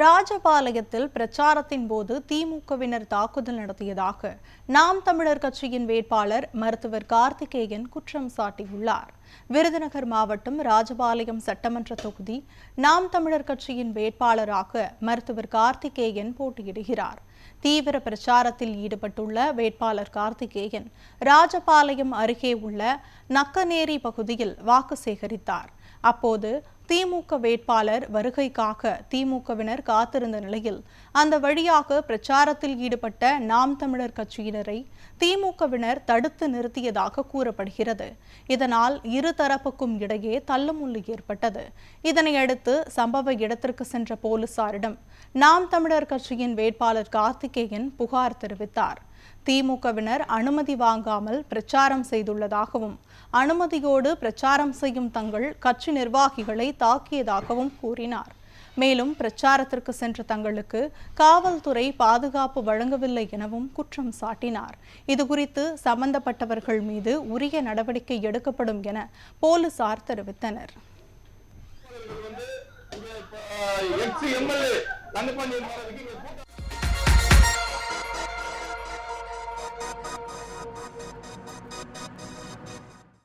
ராஜபாளையத்தில் பிரச்சாரத்தின் போது திமுகவினர் தாக்குதல் நடத்தியதாக நாம் தமிழர் கட்சியின் வேட்பாளர் மருத்துவர் கார்த்திகேயன் குற்றம் சாட்டியுள்ளார். விருதுநகர் மாவட்டம் ராஜபாளையம் சட்டமன்ற தொகுதி நாம் தமிழர் கட்சியின் வேட்பாளராக மருத்துவர் கார்த்திகேயன் போட்டியிடுகிறார். தீவிர பிரச்சாரத்தில் ஈடுபட்டுள்ள வேட்பாளர் கார்த்திகேயன் ராஜபாளையம் அருகே உள்ள நக்கநேரி பகுதியில் வாக்கு சேகரித்தார். அப்போது திமுக வேட்பாளர் வருகைக்காக திமுகவினர் காத்திருந்த நிலையில் அந்த வழியாக பிரச்சாரத்தில் ஈடுபட்ட நாம் தமிழர் கட்சியினரை திமுகவினர் தடுத்து நிறுத்தியதாக கூறப்படுகிறது. இதனால் இருதரப்புக்கும் இடையே தள்ளுமுள்ளு ஏற்பட்டது. இதனையடுத்து சம்பவ இடத்திற்கு சென்ற போலீசாரிடம் நாம் தமிழர் கட்சியின் வேட்பாளர் கார்த்திகேயன் புகார் தெரிவித்தார். திமுகவினர் அனுமதி வாங்காமல் பிரச்சாரம் செய்துள்ளதாகவும் அனுமதியோடு பிரச்சாரம் செய்யும் தங்கள் கட்சி நிர்வாகிகளை தாக்கியதாகவும் கூறினார். மேலும் பிரச்சாரத்திற்கு சென்ற தங்களுக்கு காவல்துறை பாதுகாப்பு வழங்கவில்லை எனவும் குற்றம் சாட்டினார். இதுகுறித்து சம்பந்தப்பட்டவர்கள் மீது உரிய நடவடிக்கை எடுக்கப்படும் என போலீசார் தெரிவித்தனர். எம்எல்ஏ